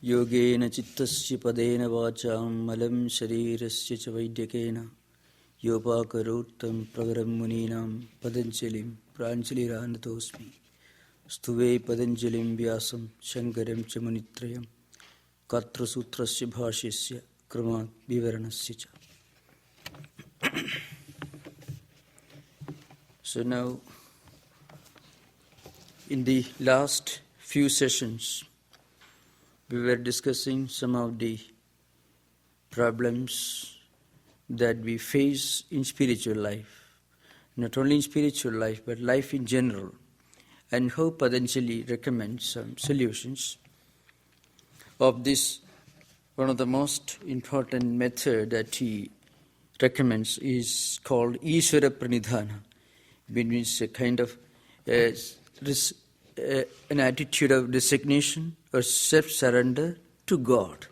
Yogena chittasya padena vacham malam sharirasya cha vaidyakena yopakarottam pragaram muninam Patanjalim pranjaliranatosmi stuve Patanjalim vyasam shankaram cha munitrayam katra sutrasya bhashyasya kramat vivaranasya cha. So now, in the last few sessions, we were discussing some of the problems that we face in spiritual life, not only in spiritual life, but life in general, and how Patanjali recommends some solutions of this. One of the most important method that he recommends is called Ishvara Pranidhana, which means a kind of an attitude of resignation or self-surrender to God.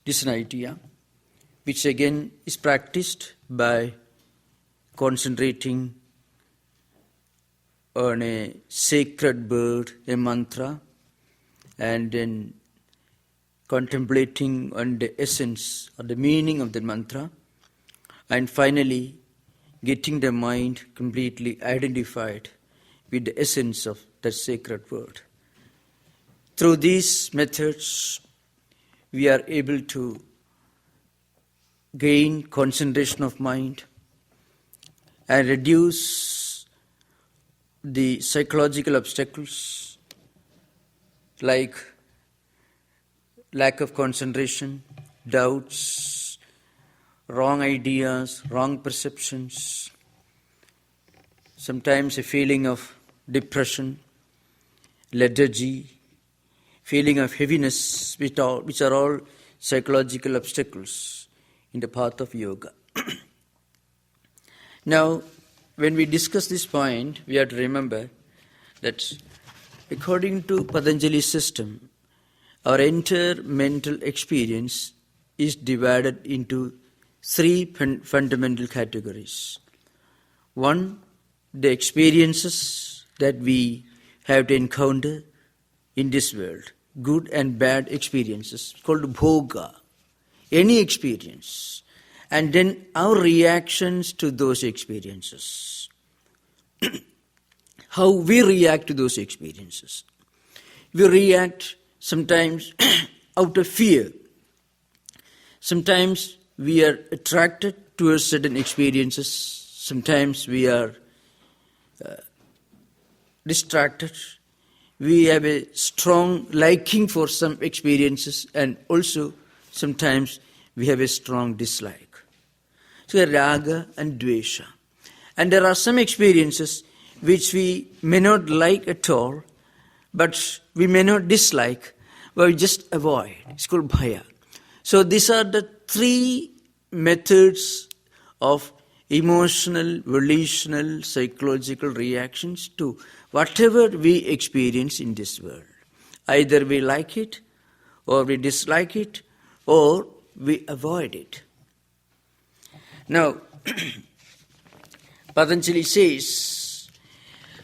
This is an idea which again is practiced by concentrating on a sacred word, a mantra, and then contemplating on the essence or the meaning of the mantra, and finally getting the mind completely identified with the essence of that sacred word. Through these methods, we are able to gain concentration of mind and reduce the psychological obstacles like lack of concentration, doubts, wrong ideas, wrong perceptions, sometimes a feeling of depression, lethargy, feeling of heaviness, which are all psychological obstacles in the path of yoga. Now, when we discuss this point, we have to remember that according to Patanjali's system, our entire mental experience is divided into three fundamental categories. One, the experiences that we have to encounter in this world, good and bad experiences, called bhoga, any experience, and then our reactions to those experiences, how we react to those experiences. We react sometimes out of fear. Sometimes we are attracted towards certain experiences. Sometimes we are distracted. We have a strong liking for some experiences, and also sometimes we have a strong dislike. So raga and dvesha. And there are some experiences which we may not like at all, but we may not dislike, but we just avoid. It's called bhaya. So these are the three methods of emotional, volitional, psychological reactions to whatever we experience in this world. Either we like it, or we dislike it, or we avoid it. Now, Patanjali says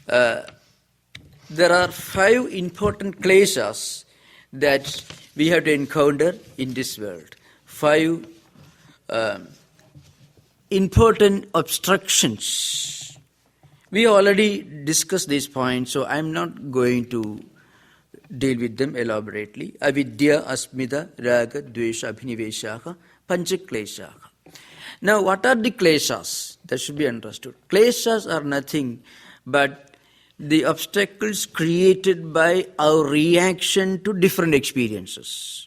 there are 5 important kleshas that we have to encounter in this world. 5 important obstructions. We already discussed these points, so I'm not going to deal with them elaborately. Avidya, asmita, raga, dvesha, abhiniveshaha, panchakleshaha. Now, what are the kleshas? That should be understood. Kleshas are nothing but the obstacles created by our reaction to different experiences.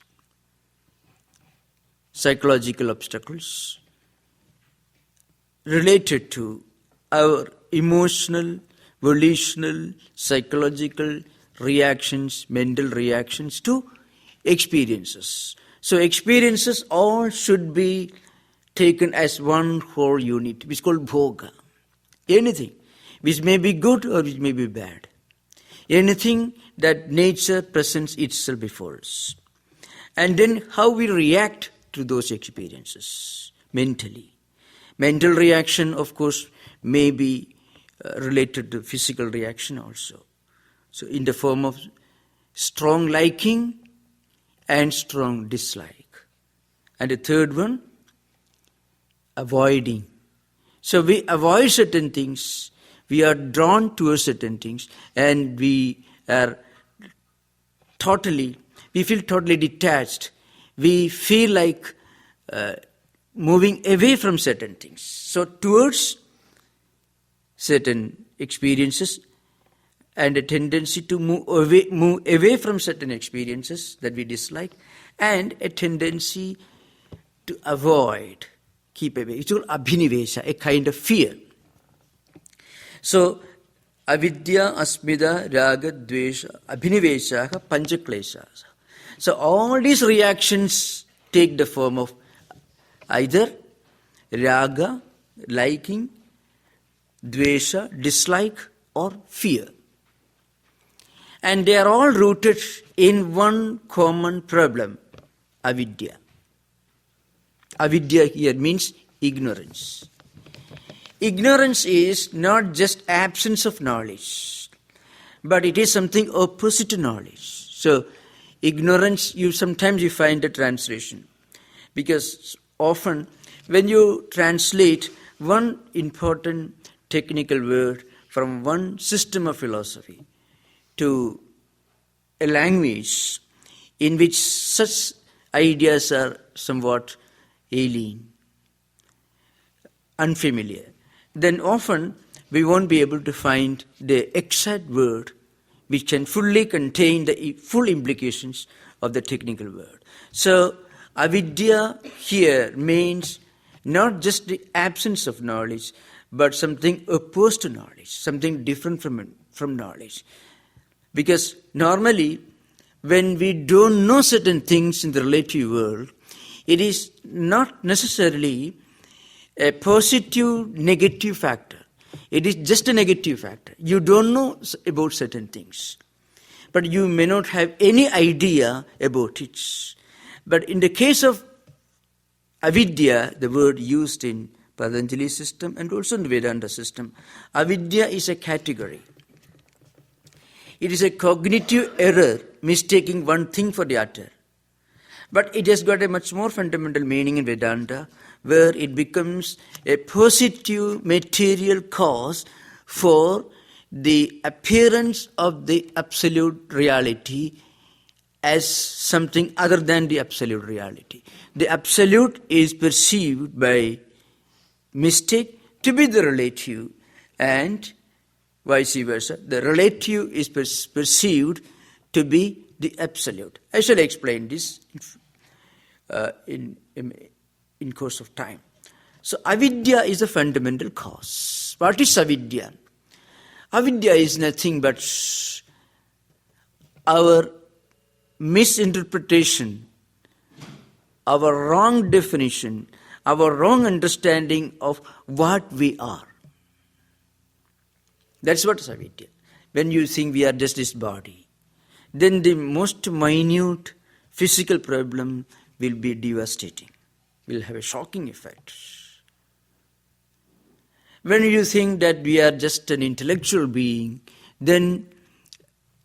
Psychological obstacles related to our emotional, volitional, psychological reactions, mental reactions to experiences. So experiences all should be taken as one whole unit, which is called bhoga. Anything which may be good or which may be bad. Anything that nature presents itself before us. And then how we react to those experiences mentally. Mental reaction, of course, may be related to physical reaction also. So in the form of strong liking and strong dislike. And the third one, avoiding. So we avoid certain things, we are drawn towards certain things, and we feel totally detached. We feel like moving away from certain things. So towards certain experiences, and a tendency to move away from certain experiences that we dislike, and a tendency to avoid, keep away. It's called abhinivesha, a kind of fear. So, avidya, asmida, raga, dvesha, abhinivesha, panchaklesha. So all these reactions take the form of either raga, liking, dvesha, dislike, or fear. And they are all rooted in one common problem, avidya. Avidya here means ignorance. Ignorance is not just absence of knowledge, but it is something opposite to knowledge. So, ignorance, sometimes you find a translation. Because often, when you translate one important technical word from one system of philosophy to a language in which such ideas are somewhat alien, unfamiliar, then often we won't be able to find the exact word which can fully contain the full implications of the technical word. So, avidya here means not just the absence of knowledge, but something opposed to knowledge, something different from knowledge. Because normally, when we don't know certain things in the relative world, it is not necessarily a positive, negative factor. It is just a negative factor. You don't know about certain things, but you may not have any idea about it. But in the case of avidya, the word used in Patanjali system and also in the Vedanta system, avidya is a category. It is a cognitive error, mistaking one thing for the other. But it has got a much more fundamental meaning in Vedanta, where it becomes a positive material cause for the appearance of the absolute reality as something other than the absolute reality. The absolute is perceived by mistake to be the relative, and vice versa. The relative is perceived to be the absolute. I shall explain this in course of time. So avidya is the fundamental cause. What is avidya? Avidya is nothing but our misinterpretation, our wrong definition, our wrong understanding of what we are. That's what is avidya. When you think we are just this body, then the most minute physical problem will be devastating, will have a shocking effect. When you think that we are just an intellectual being, then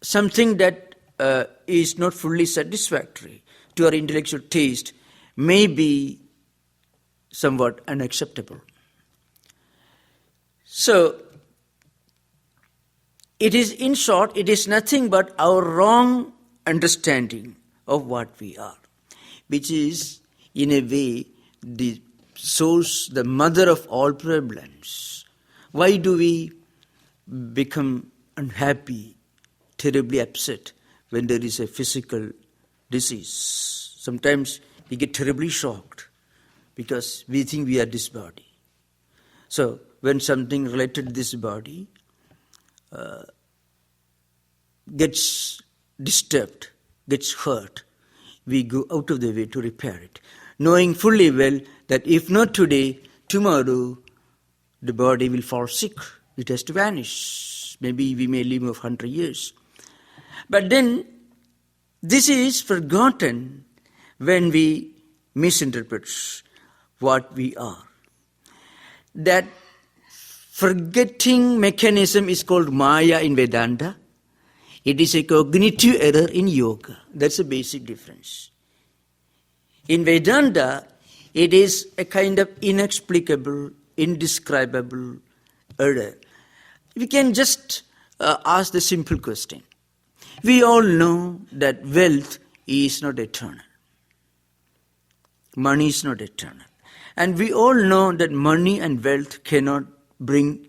something that is not fully satisfactory to our intellectual taste may be somewhat unacceptable. So, it is, in short, it is nothing but our wrong understanding of what we are, which is, in a way, the source, the mother of all problems. Why do we become unhappy, terribly upset when there is a physical disease? Sometimes we get terribly shocked because we think we are this body. So, when something related to this body gets disturbed, gets hurt, we go out of the way to repair it, knowing fully well that if not today, tomorrow the body will fall sick. It has to vanish. Maybe we may live 100 years. But then this is forgotten when we misinterpret what we are. That forgetting mechanism is called Maya in Vedanta. It is a cognitive error in yoga. That's a basic difference. In Vedanta, it is a kind of inexplicable, indescribable error. We can just ask the simple question. We all know that wealth is not eternal. Money is not eternal. And we all know that money and wealth cannot bring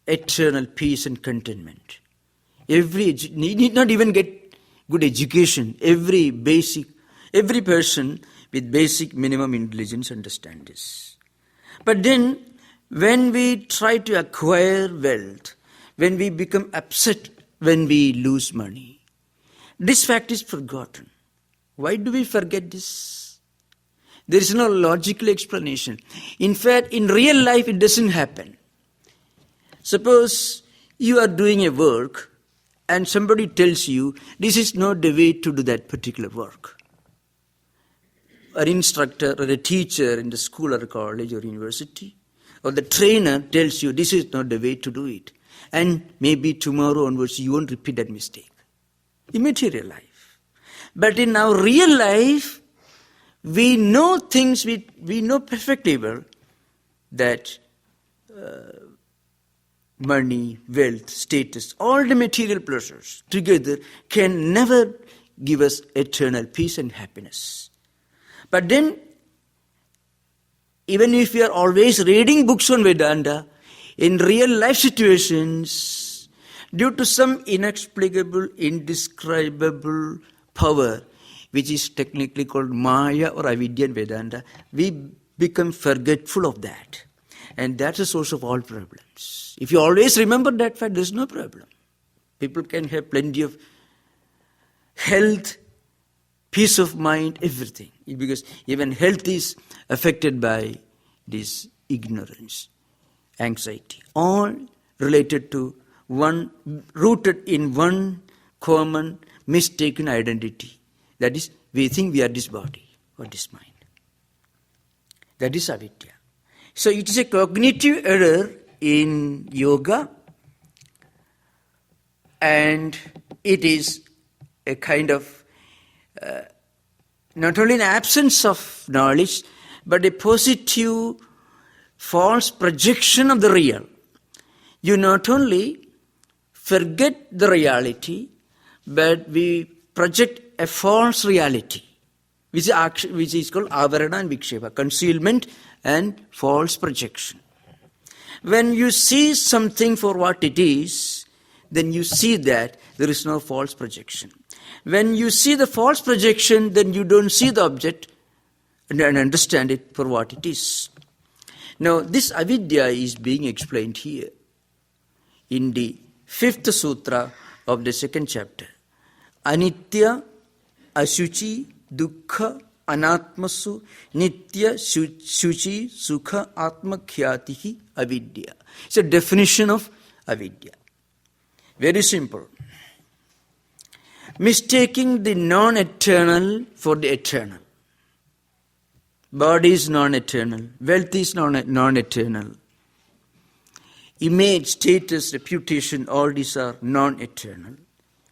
eternal peace and contentment. You need not even get good education. Every person with basic minimum intelligence understands this. But then, when we try to acquire wealth, when we become upset when we lose money, this fact is forgotten. Why do we forget this? There is no logical explanation. In fact, in real life, it doesn't happen. Suppose you are doing a work and somebody tells you, this is not the way to do that particular work. An instructor or a teacher in the school or college or university, or the trainer tells you, this is not the way to do it. And maybe tomorrow onwards you won't repeat that mistake. In material life. But in our real life, we know things, we know perfectly well that money, wealth, status, all the material pleasures together can never give us eternal peace and happiness. But then, even if we are always reading books on Vedanta, in real life situations, due to some inexplicable, indescribable power, which is technically called Maya or Avidya in Vedanta, we become forgetful of that. And that's the source of all problems. If you always remember that fact, there's no problem. People can have plenty of health, peace of mind, everything. Because even health is affected by this ignorance, anxiety. All related to rooted in one common mistaken identity. That is, we think we are this body or this mind. That is avidya. So it is a cognitive error in yoga, and it is a kind of not only an absence of knowledge, but a positive false projection of the real. You not only forget the reality, but we project a false reality, which is called avarana and vikshepa, concealment and false projection. When you see something for what it is, then you see that there is no false projection. When you see the false projection, then you don't see the object and understand it for what it is. Now, this avidya is being explained here in the 5th sutra of the 2nd chapter. Anitya, ashuchi, dukkha, anatmasu, nitya, shuchi, sukha, atmakhyatihi, avidya. It's a definition of avidya. Very simple. Mistaking the non-eternal for the eternal. Body is non-eternal. Wealth is non-eternal. Image, status, reputation, all these are non-eternal.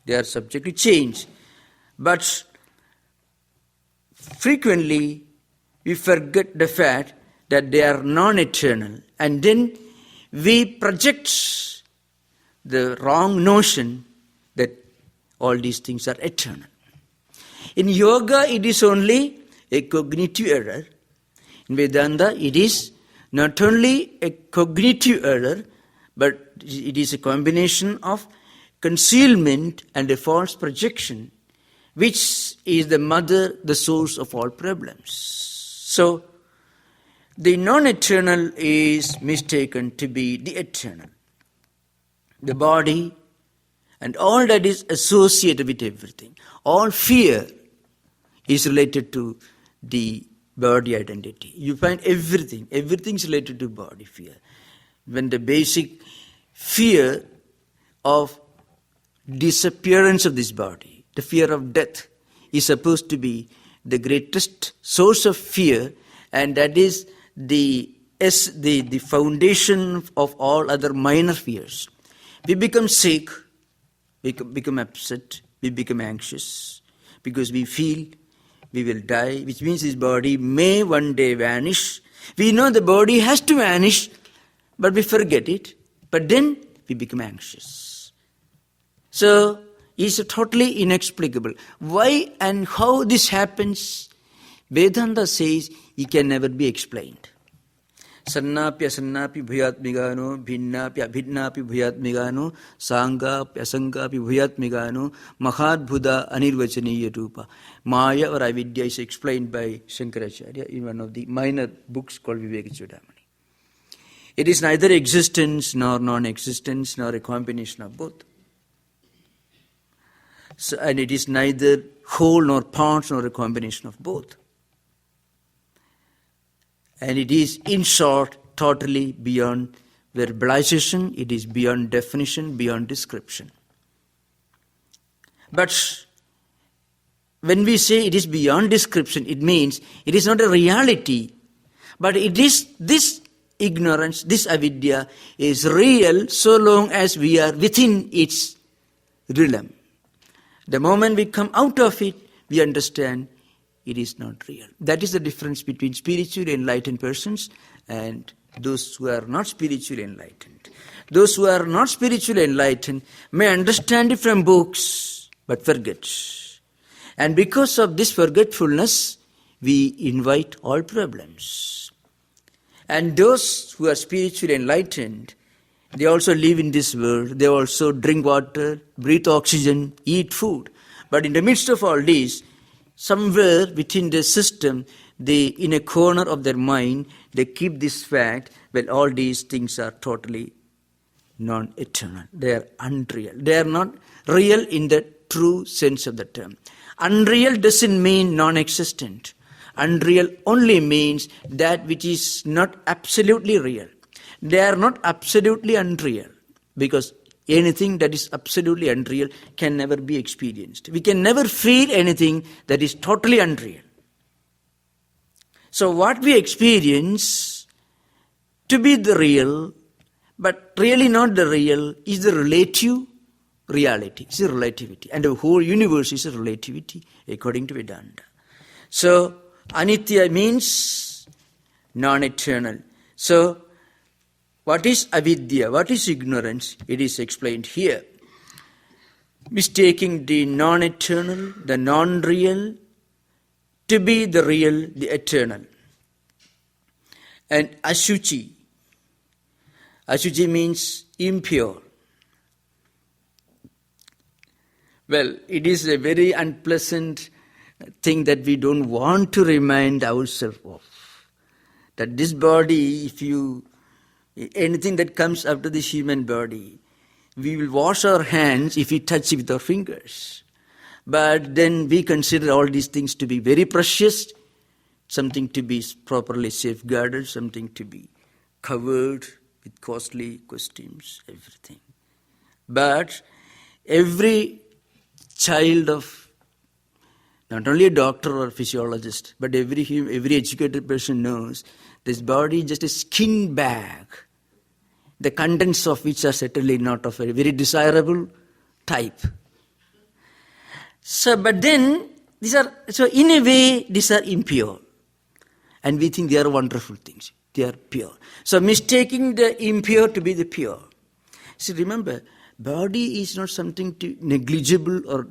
They are subject to change. But frequently, we forget the fact that they are non-eternal. And then we project the wrong notion that all these things are eternal. In yoga, it is only a cognitive error. In Vedanta, it is not only a cognitive error, but it is a combination of concealment and a false projection, which is the source of all problems. So, the non-eternal is mistaken to be the eternal. The body and all that is associated with everything. All fear is related to the body identity. You find everything is related to body fear. When the basic fear of disappearance of this body, the fear of death, is supposed to be the greatest source of fear, and that is the foundation of all other minor fears. We become sick, we become upset, we become anxious, because we feel we will die, which means this body may one day vanish. We know the body has to vanish, but we forget it. But then we become anxious. So it's totally inexplicable. Why and how this happens, Vedanta says it can never be explained. Sannapya sannapi bhuyatmigano, bhinnapya abhinnapi bhuyatmigano, sangapi asangapi bhuyatmigano, mahadbhuda anirvachaniya rupa. Maya or avidya is explained by Shankaracharya in one of the minor books called Vivekachudamani. It is neither existence nor non-existence nor a combination of both. So, and it is neither whole nor parts nor a combination of both. And it is, in short, totally beyond verbalization, it is beyond definition, beyond description. But when we say it is beyond description, it means it is not a reality, but it is this ignorance, this avidya is real so long as we are within its realm. The moment we come out of it, we understand it is not real. That is the difference between spiritually enlightened persons and those who are not spiritually enlightened. Those who are not spiritually enlightened may understand it from books, but forget. And because of this forgetfulness, we invite all problems. And those who are spiritually enlightened, they also live in this world. They also drink water, breathe oxygen, eat food. But in the midst of all this, somewhere within the system, they, in a corner of their mind, they keep this fact, well, all these things are totally non-eternal. They are unreal. They are not real in the true sense of the term. Unreal doesn't mean non-existent. Unreal only means that which is not absolutely real. They are not absolutely unreal, because anything that is absolutely unreal can never be experienced. We can never feel anything that is totally unreal. So what we experience to be the real, but really not the real, is the relative reality. It's a relativity. And the whole universe is a relativity according to Vedanta. So anitya means non-eternal. So what is avidya? What is ignorance? It is explained here. Mistaking the non-eternal, the non-real, to be the real, the eternal. And ashuchi. Ashuchi means impure. Well, it is a very unpleasant thing that we don't want to remind ourselves of. That this body, anything that comes after this human body, we will wash our hands if we touch it with our fingers. But then we consider all these things to be very precious, something to be properly safeguarded, something to be covered with costly costumes, everything. But every child of not only a doctor or a physiologist, but every educated person knows this body is just a skin bag, the contents of which are certainly not of a very desirable type. So, but then, in a way, these are impure. And we think they are wonderful things. They are pure. So, mistaking the impure to be the pure. See, remember, body is not something negligible or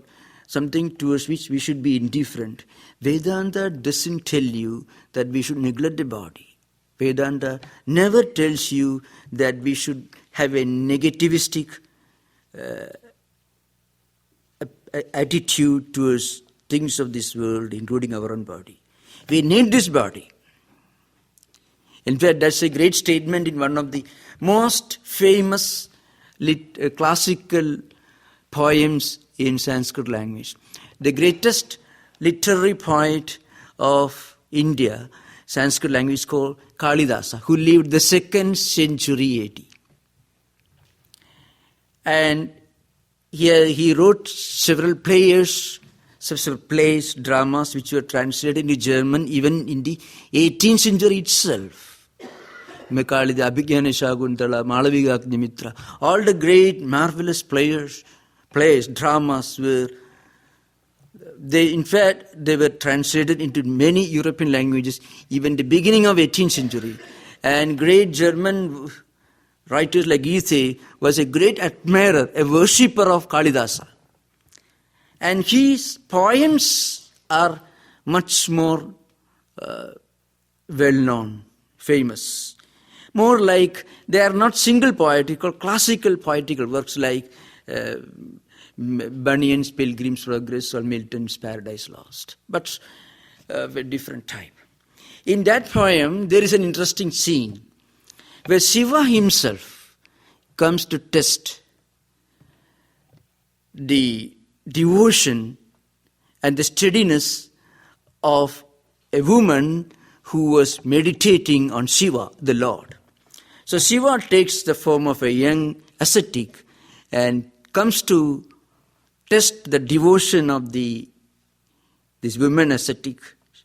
something towards which we should be indifferent. Vedanta doesn't tell you that we should neglect the body. Vedanta never tells you that we should have a negativistic attitude towards things of this world, including our own body. We need this body. In fact, that's a great statement in one of the most famous classical poems in Sanskrit language. The greatest literary poet of India, Sanskrit language, called Kalidasa, who lived the 2nd century AD. And here he wrote several plays, dramas, which were translated into German even in the 18th century itself. Mekalida, Abhigyana Shakuntala, Malavika Agni Mitra, all the great, marvelous players, plays, dramas were, in fact, they were translated into many European languages, even the beginning of 18th century. And great German writers like Goethe was a great admirer, a worshipper of Kalidasa. And his poems are much more well-known, famous. More like, they are not single poetical, classical poetical works like Bunyan's Pilgrim's Progress or Milton's Paradise Lost, but of a different type. In that poem, there is an interesting scene where Shiva himself comes to test the devotion and the steadiness of a woman who was meditating on Shiva, the Lord. So Shiva takes the form of a young ascetic and comes to test the devotion of this woman ascetic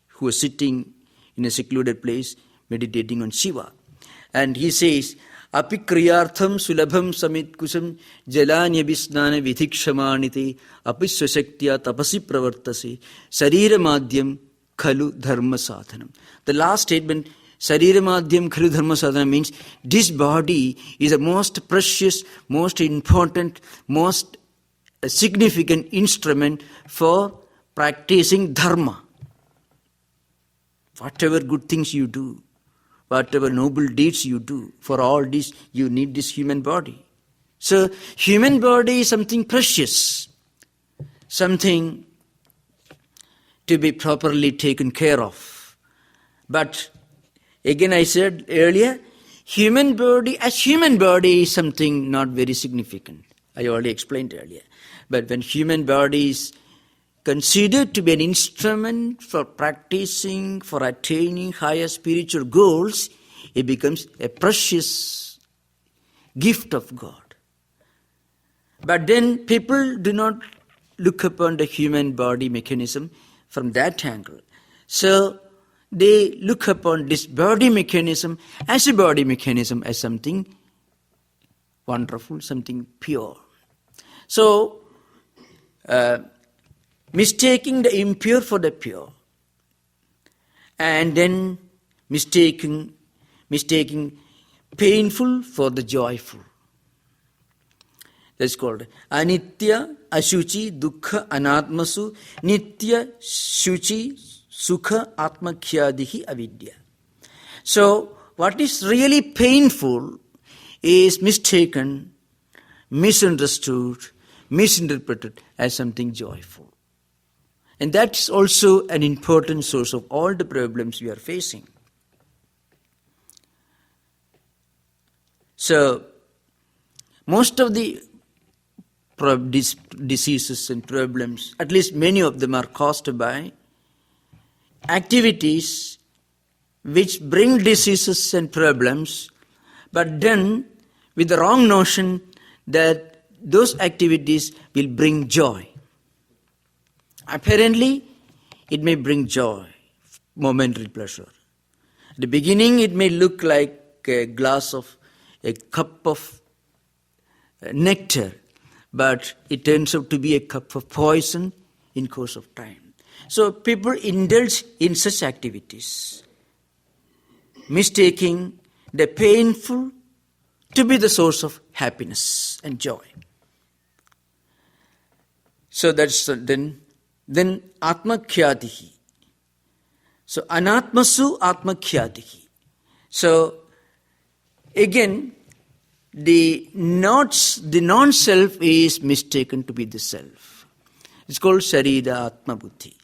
who was sitting in a secluded place meditating on Shiva. And he says, Api kriyartham sulabham samitkusam jalanyabhisnana vidhikshamanite api swashaktya tapasi pravartase sarira madhyam khalu dharma sadhanam. The last statement, sarira madhyam khalu dharma sadhanam, means this body is the most precious, most important, most significant instrument for practicing dharma. Whatever good things you do, whatever noble deeds you do, for all this you need this human body. So human body is something precious, something to be properly taken care of. But again, I said earlier, human body is something not very significant. I already explained earlier. But when human body is considered to be an instrument for practicing, for attaining higher spiritual goals, it becomes a precious gift of God. But then people do not look upon the human body mechanism from that angle. So they look upon this body mechanism as something wonderful, something pure. So, mistaking the impure for the pure, and then mistaking painful for the joyful. That's called anitya, ashuchi, dukkha, anatmasu, nitya, shuchi, sukha, atmakhyadihi, avidya. So, what is really painful is mistaken, misunderstood, misinterpreted as something joyful. And that's also an important source of all the problems we are facing. So, most of the diseases and problems, at least many of them, are caused by activities which bring diseases and problems, but then with the wrong notion that those activities will bring joy. Apparently, it may bring joy, momentary pleasure. At the beginning, it may look like a cup of nectar, but it turns out to be a cup of poison in course of time. So people indulge in such activities, mistaking the painful to be the source of happiness and joy. So that's then atmakhyatihi. So anatmasu atmakhyatihi. So again, the non-self is mistaken to be the self. It's called Sharira Atma Buddhi.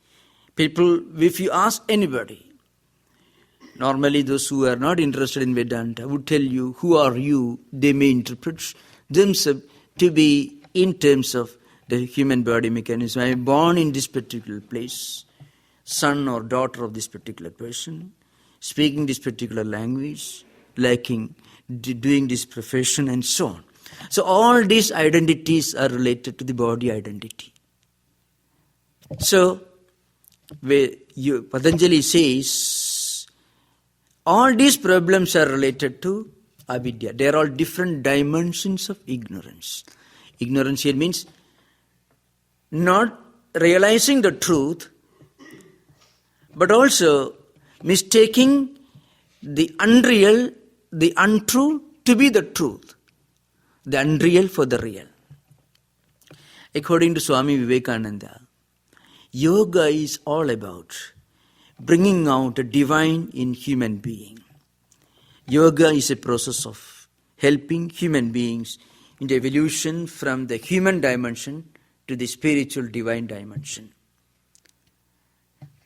People, if you ask anybody, normally those who are not interested in Vedanta would tell you, who are you? They may interpret themselves to be in terms of the human body mechanism. I am born in this particular place, son or daughter of this particular person, speaking this particular language, doing this profession, and so on. So all these identities are related to the body identity. So Patanjali says all these problems are related to avidya. They are all different dimensions of ignorance. Ignorance here means not realizing the truth, but also mistaking the unreal, the untrue to be the truth, the unreal for the real. According to Swami Vivekananda, yoga is all about bringing out the divine in human being. Yoga is a process of helping human beings in the evolution from the human dimension to the spiritual divine dimension.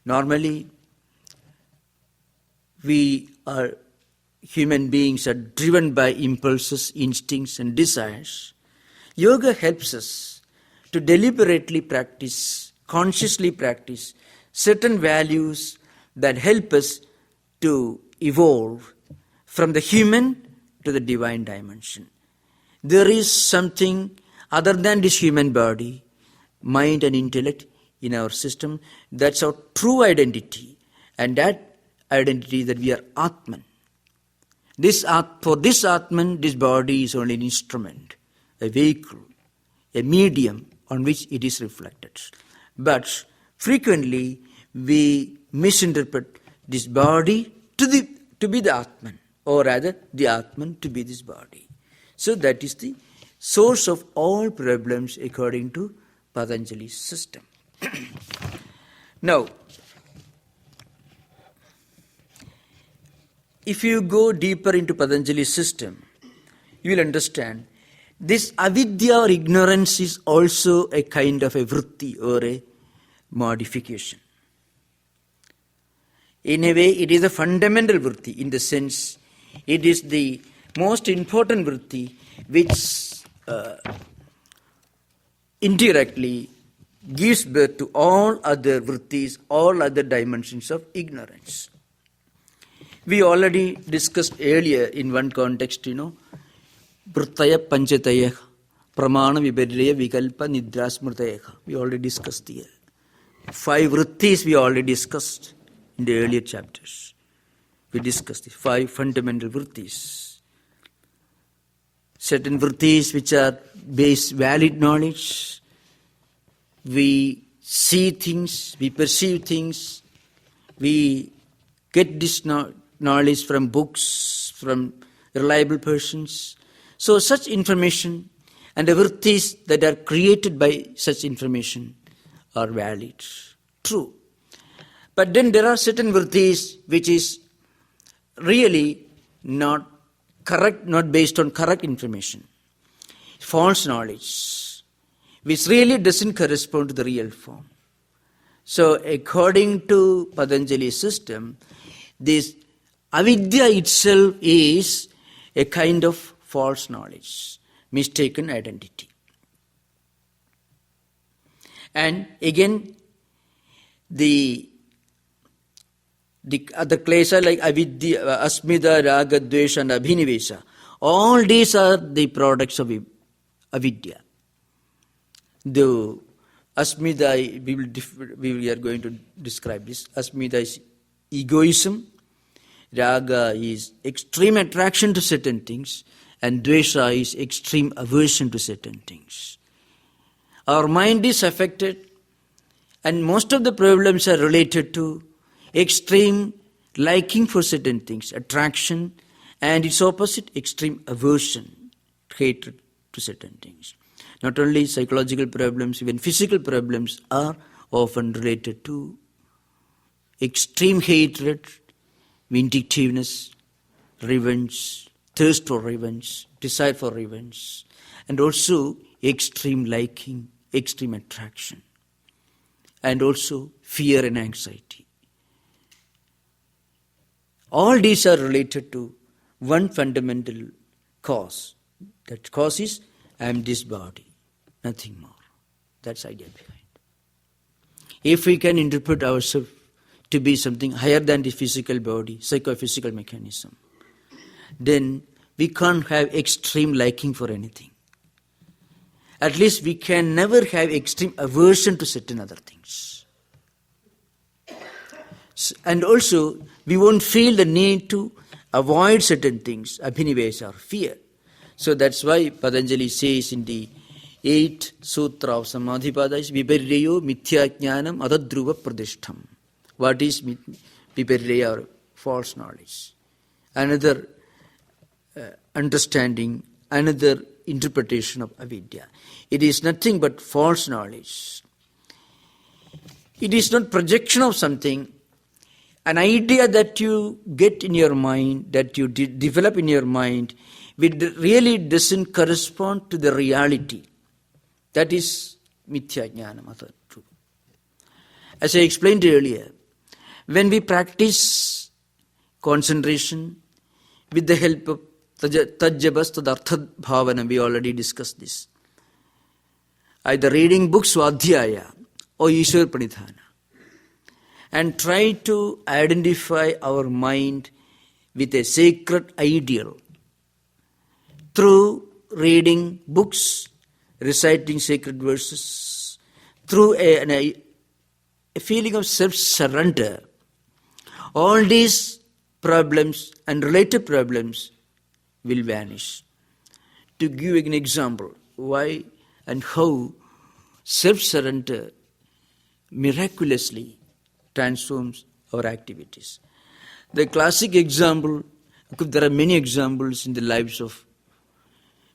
Normally, human beings are driven by impulses, instincts and desires. Yoga helps us to deliberately practice, consciously practice certain values that help us to evolve from the human to the divine dimension. There is something other than this human body, mind and intellect in our system. That's our true identity. And that identity that we are Atman. For this Atman, this body is only an instrument, a vehicle, a medium on which it is reflected. But frequently we misinterpret this body to be the Atman, or rather the Atman to be this body. So that is the source of all problems according to Patanjali's system. Now, if you go deeper into Patanjali's system, you will understand this avidya or ignorance is also a kind of a vritti or a modification. In a way, it is a fundamental vritti, in the sense it is the most important vritti which indirectly gives birth to all other vrittis, all other dimensions of ignorance. We already discussed earlier in one context, Vrittaya Panchataya, Pramana Viparya Vikalpa Nidra Smrtaya. We already discussed here. 5 vrittis we already discussed in the earlier chapters. We discussed the 5 fundamental vrittis. Certain vrittis which are based valid knowledge. We see things, we perceive things, we get this knowledge from books, from reliable persons. So such information and the vrittis that are created by such information are valid, true. But then there are certain vrittis which is really not correct, not based on correct information. False knowledge, which really doesn't correspond to the real form. So according to Patanjali's system, this avidya itself is a kind of false knowledge, mistaken identity. And again, the other klesha like avidya, asmida, raga, dvesha and abhinivesha, all these are the products of avidya. The asmida, we are going to describe this. Asmida is egoism, raga is extreme attraction to certain things, and dvesha is extreme aversion to certain things. Our mind is affected, and most of the problems are related to extreme liking for certain things, attraction, and its opposite, extreme aversion, hatred to certain things. Not only psychological problems, even physical problems are often related to extreme hatred, vindictiveness, revenge, thirst for revenge, desire for revenge, and also extreme liking, extreme attraction, and also fear and anxiety. All these are related to one fundamental cause. That cause is, I am this body, nothing more. That's the idea behind. If we can interpret ourselves to be something higher than the physical body, psychophysical mechanism, then we can't have extreme liking for anything. At least we can never have extreme aversion to certain other things. And also, we won't feel the need to avoid certain things, abhinivesha or fear. So that's why Patanjali says in the 8th sutra of Samadhipada is Viparyayo Mithya Jnanam Adadruva Pradishtham. What is Viparya, or false knowledge? Another understanding, another interpretation of avidya. It is nothing but false knowledge. It is not projection of something. An idea that you get in your mind, that you develop in your mind, which really doesn't correspond to the reality. That is mithya jnana, true. As I explained earlier, when we practice concentration with the help of tajjabas tadartha bhavana, we already discussed this. Either reading books Swadhyaya or Ishwar Pranidhana, and try to identify our mind with a sacred ideal through reading books, reciting sacred verses, through a feeling of self-surrender. All these problems and related problems will vanish. To give an example, why and how self-surrender miraculously transforms our activities. The classic example, there are many examples in the lives of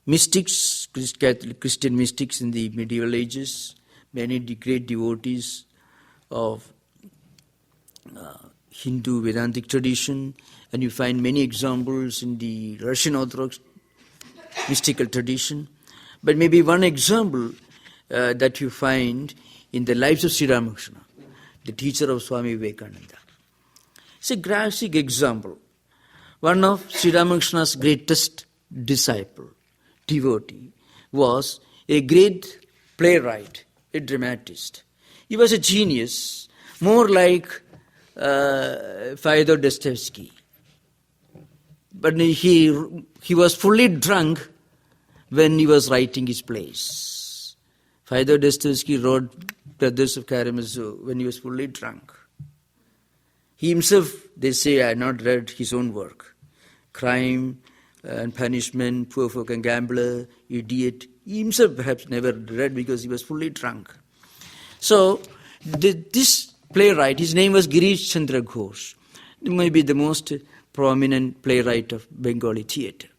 mystics, Christian mystics in the medieval ages, many great devotees of Hindu Vedantic tradition, and you find many examples in the Russian Orthodox mystical tradition. But maybe one example that you find in the lives of Sri Ramakrishna, the teacher of Swami Vivekananda. It's a classic example. One of Sri Ramakrishna's greatest disciple, devotee, was a great playwright, a dramatist. He was a genius, more like Fyodor Dostoevsky. But he was fully drunk when he was writing his plays. Fyodor Dostoevsky wrote Brothers of Karamazov when he was fully drunk. He himself, they say, I had not read his own work. Crime and Punishment, Poor Folk and Gambler, Idiot. He himself perhaps never read because he was fully drunk. So this playwright, his name was Girish Chandra Ghosh, maybe the most prominent playwright of Bengali theatre.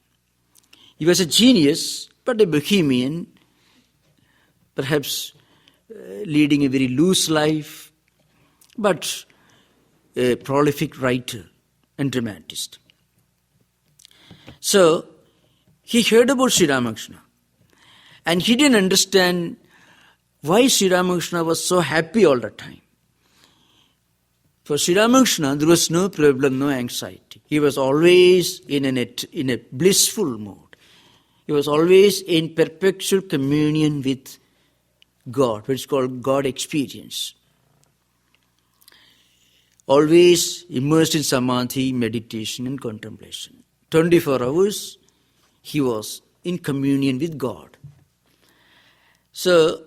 He was a genius, but a bohemian, perhaps leading a very loose life, but a prolific writer and dramatist. So he heard about Sri Ramakrishna, and he didn't understand why Sri Ramakrishna was so happy all the time. For Sri Ramakrishna, there was no problem, no anxiety. He was always in a blissful mood. He was always in perpetual communion with God, which is called God experience. Always immersed in samadhi, meditation and contemplation. 24 hours, he was in communion with God. So,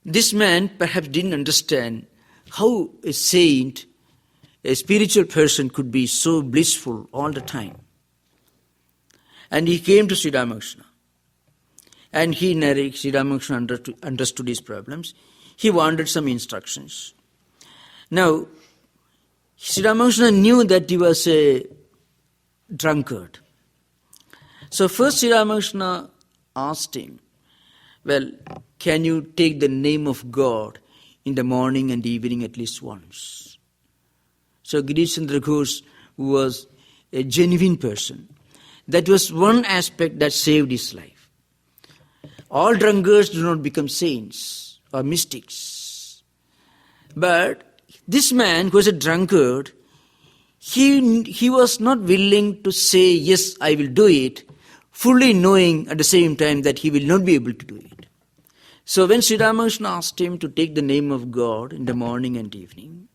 this man perhaps didn't understand how a saint, a spiritual person, could be so blissful all the time. And he came to Sri Ramakrishna. And Sri Ramakrishna understood his problems. He wanted some instructions. Now, Sri Ramakrishna knew that he was a drunkard. So first Sri Ramakrishna asked him, well, can you take the name of God in the morning and evening at least once? So Girish Chandra Ghosh was a genuine person. That was one aspect that saved his life. All drunkards do not become saints or mystics. But this man who was a drunkard, he was not willing to say, yes, I will do it, fully knowing at the same time that he will not be able to do it. So when Sri Ramakrishna asked him to take the name of God in the morning and evening,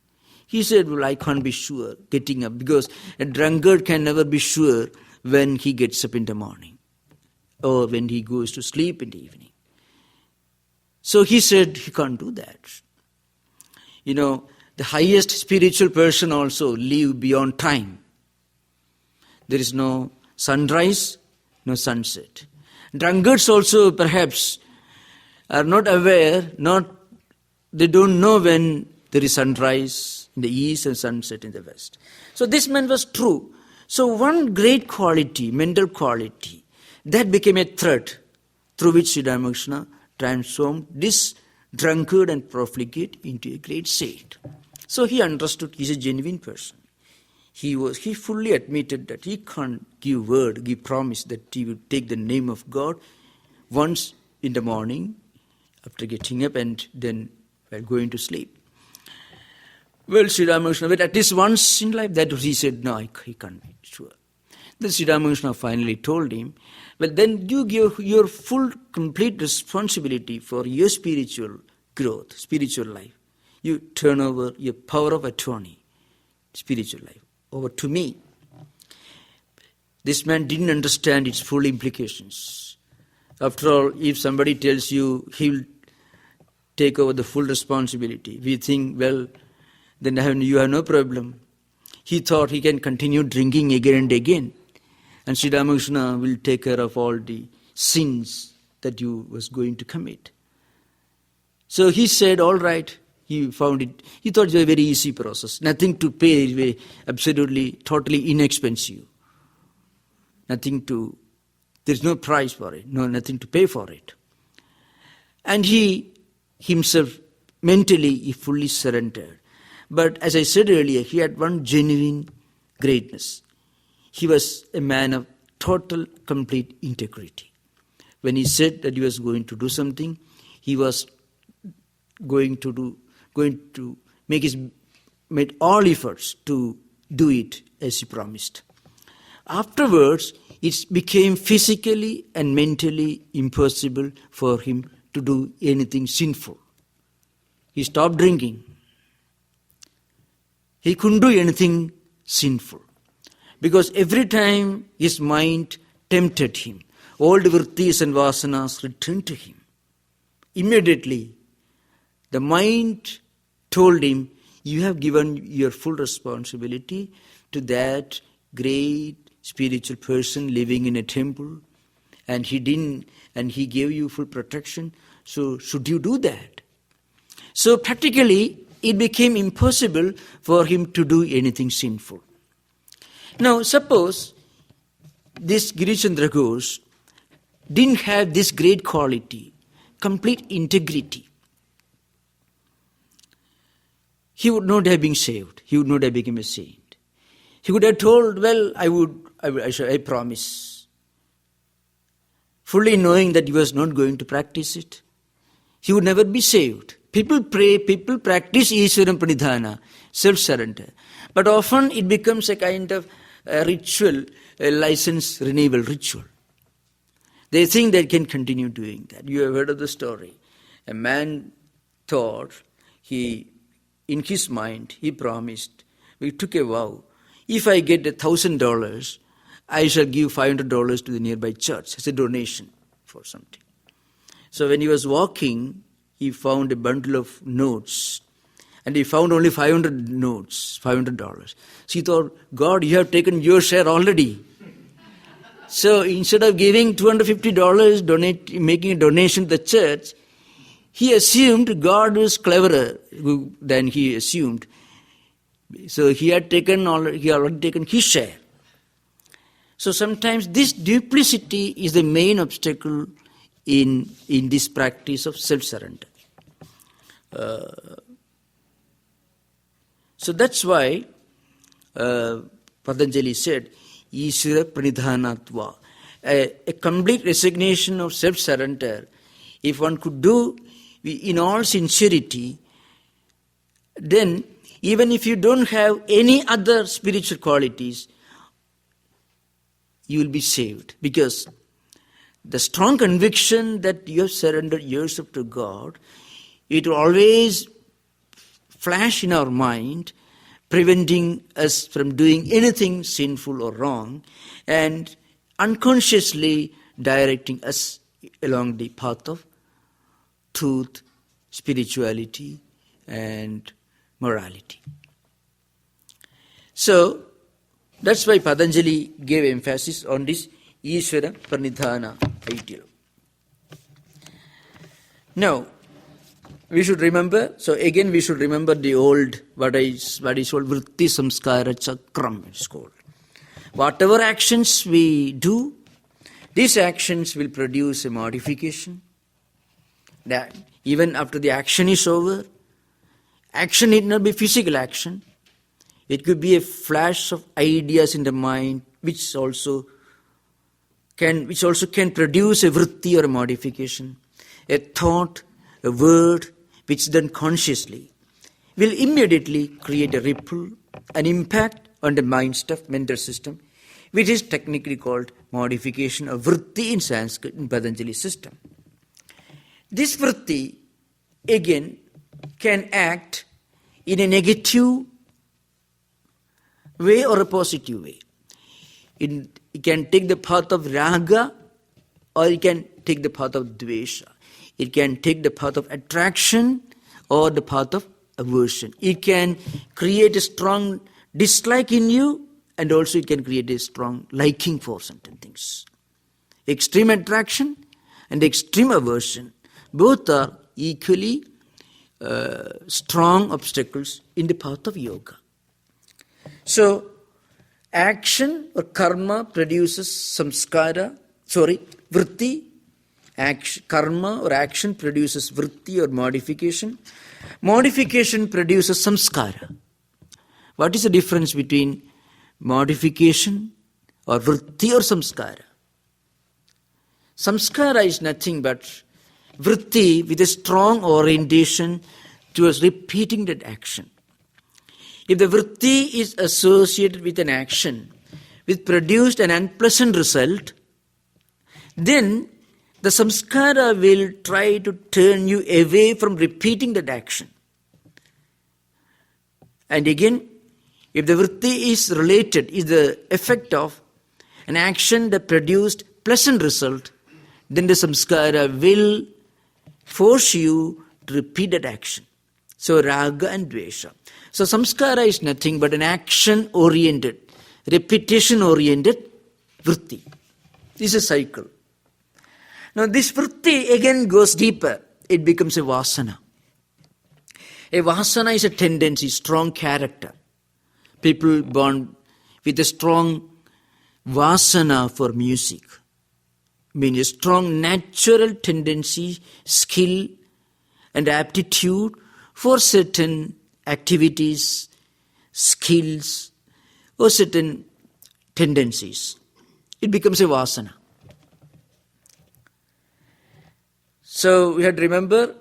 he said, well, I can't be sure getting up, because a drunkard can never be sure when he gets up in the morning or when he goes to sleep in the evening. So he said he can't do that. You know, the highest spiritual person also live beyond time. There is no sunrise, no sunset. Drunkards also perhaps are not aware, they don't know when there is sunrise in the east and sunset in the west. So this man was true. So one great quality, mental quality, that became a thread through which Sri Ramakrishna transformed this drunkard and profligate into a great saint. So he understood he's a genuine person. He fully admitted that he can't give promise that he would take the name of God once in the morning after getting up and then while going to sleep. Well, Sri Ramakrishna, but at least once in life, that he said, no, he can't be sure. Then Sri Ramakrishna finally told him, well, then you give your full, complete responsibility for your spiritual growth, spiritual life. You turn over your power of attorney, spiritual life, over to me. This man didn't understand its full implications. After all, if somebody tells you he will take over the full responsibility, we think, well, then you have no problem. He thought he can continue drinking again and again, and Sri Ramakrishna will take care of all the sins that you was going to commit. So he said, all right. He found it, he thought it was a very easy process. Nothing to pay, absolutely, totally inexpensive. There's no price for it, nothing to pay for it. And he himself, mentally, he fully surrendered. But as I said earlier, he had one genuine greatness. He was a man of total, complete integrity. When he said that he was going to do something, he was going to make all efforts to do it as he promised. Afterwards, it became physically and mentally impossible for him to do anything sinful. He stopped drinking. He couldn't do anything sinful. Because every time his mind tempted him, all the vrittis and vasanas returned to him. Immediately, the mind told him, you have given your full responsibility to that great spiritual person living in a temple, and he gave you full protection, so should you do that? So practically, it became impossible for him to do anything sinful. Now, suppose this Girichandra Ghosh didn't have this great quality, complete integrity. He would not have been saved. He would not have become a saint. He would have told, well, I promise. Fully knowing that he was not going to practice it. He would never be saved. People pray, people practice Ishwaram Pranidhana, self-surrender. But often it becomes a kind of a ritual, a license renewal ritual. They think they can continue doing that. You have heard of the story. A man thought, in his mind, he promised, we took a vow, if I get $1,000, I shall give $500 to the nearby church as a donation for something. So when he was walking, he found a bundle of notes, and he found only 500 notes, $500. So he thought, God, you have taken your share already. So instead of giving $250, making a donation to the church, he assumed God was cleverer than he assumed. So he had already taken his share. So sometimes this duplicity is the main obstacle in this practice of self-surrender. So that's why Patanjali said, Ishvara Pranidhanatva, a complete resignation of self-surrender, if one could do in all sincerity, then even if you don't have any other spiritual qualities, you will be saved. Because the strong conviction that you have surrendered yourself to God, it will always flash in our mind, preventing us from doing anything sinful or wrong, and unconsciously directing us along the path of truth, spirituality, and morality. So, that's why Patanjali gave emphasis on this Ishvara Pranidhana ideal. Now, we should remember, so again we should remember the old, what is called vritti samskara chakram, it's called. Whatever actions we do, these actions will produce a modification. That even after the action is over, action need not be physical action. It could be a flash of ideas in the mind, which also can produce a vritti or a modification. A thought, a word, which done consciously, will immediately create a ripple, an impact on the mind stuff, mental system, which is technically called modification of vritti in Sanskrit in Patanjali system. This vritti, again, can act in a negative way or a positive way. It can take the path of raga or it can take the path of dvesha. It can take the path of attraction or the path of aversion. It can create a strong dislike in you and also it can create a strong liking for certain things. Extreme attraction and extreme aversion, both are equally strong obstacles in the path of yoga. So, action or karma produces vritti. Karma or action produces vritti or modification. Modification produces samskara. What is the difference between modification or vritti or samskara? Samskara is nothing but vritti with a strong orientation towards repeating that action. If the vritti is associated with an action which produced an unpleasant result, then the samskara will try to turn you away from repeating that action. And again, if the vritti is the effect of an action that produced pleasant result, then the samskara will force you to repeat that action. So raga and dvesha. So samskara is nothing but an action-oriented, repetition-oriented vritti. This is a cycle. Now this vritti again goes deeper. It becomes a vasana. A vasana is a tendency, strong character. People born with a strong vasana for music. Meaning a strong natural tendency, skill and aptitude for certain activities, skills or certain tendencies. It becomes a vasana. So we have to remember,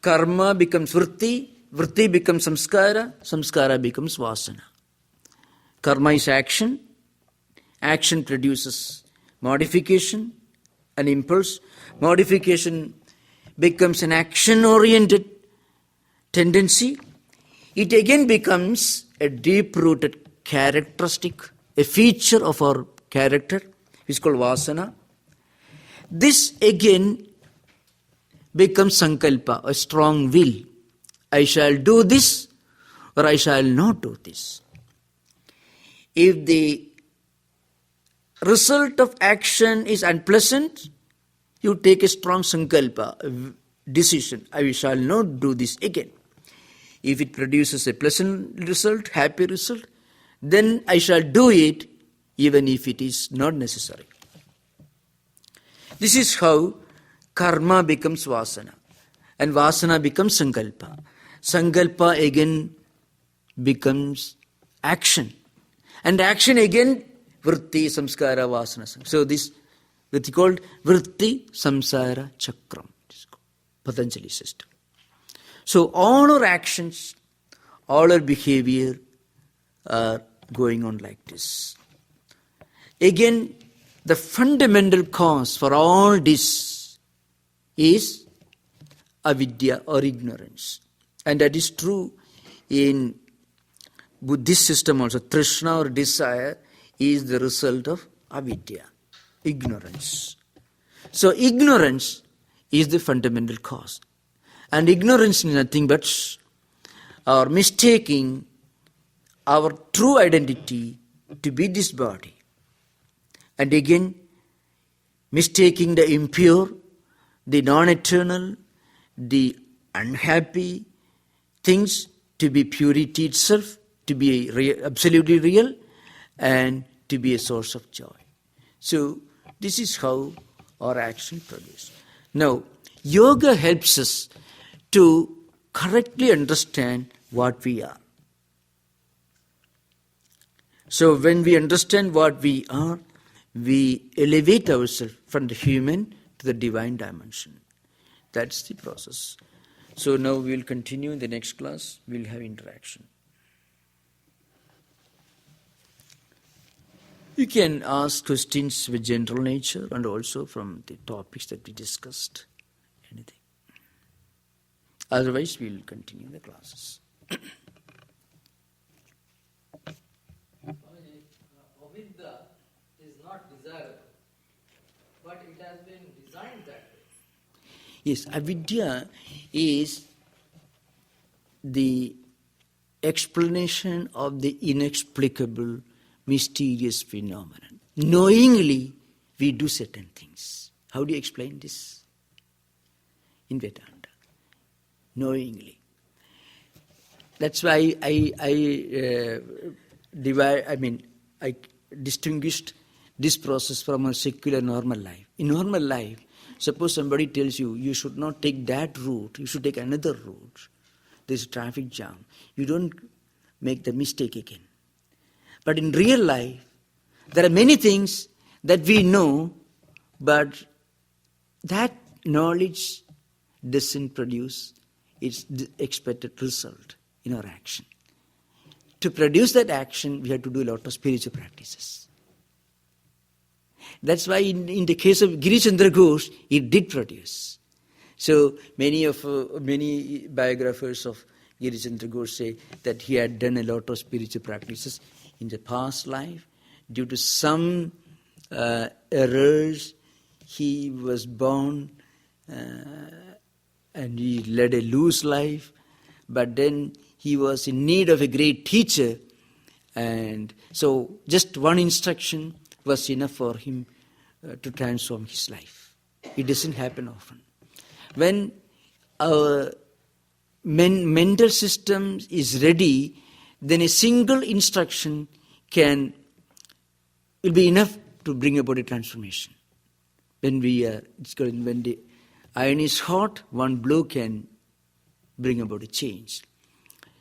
karma becomes vritti, vritti becomes samskara, samskara becomes vasana. Karma is action, action produces modification, an impulse. Modification becomes an action-oriented tendency. It again becomes a deep-rooted characteristic, a feature of our character, which is called vasana. This again becomes sankalpa, a strong will. I shall do this or I shall not do this. If the result of action is unpleasant, you take a strong sankalpa, a decision. I shall not do this again. If it produces a pleasant result, happy result, then I shall do it even if it is not necessary. This is how karma becomes vasana. And vasana becomes sankalpa. Sankalpa again becomes action. And action again, vritti, samskara, vasana. So this is called vritti samsara chakram. Patanjali system. So all our actions, all our behavior are going on like this. Again, the fundamental cause for all this is avidya or ignorance. And that is true in Buddhist system also. Trishna or desire is the result of avidya, ignorance. So ignorance is the fundamental cause. And ignorance is nothing but our mistaking our true identity to be this body. And again, mistaking the impure, the non-eternal, the unhappy things to be purity itself, to be absolutely real, and to be a source of joy. So this is how our action produces. Now, yoga helps us to correctly understand what we are. So when we understand what we are, we elevate ourselves from the human to the divine dimension. That's the process. So now we will continue in the next class. We will have interaction. You can ask questions with general nature and also from the topics that we discussed. Anything. Otherwise, we will continue the classes. Avidya is not desirable, but it has been designed that way. Yes, avidya is the explanation of the inexplicable, mysterious phenomenon. Knowingly, we do certain things. How do you explain this? In Vedanta. Knowingly. That's why I distinguished this process from a secular normal life. In normal life, suppose somebody tells you, you should not take that route, you should take another route. There's a traffic jam. You don't make the mistake again. But in real life, there are many things that we know, but that knowledge doesn't produce its expected result in our action. To produce that action, we have to do a lot of spiritual practices. That's why in the case of Girish Chandra Ghosh, it did produce. So many biographers of Girish Chandra Ghosh say that he had done a lot of spiritual practices in the past life. Due to some errors, he was born and he led a loose life, but then he was in need of a great teacher, and so just one instruction was enough for him to transform his life. It doesn't happen often. When our mental system is ready, then a single instruction will be enough to bring about a transformation. When the iron is hot, one blow can bring about a change.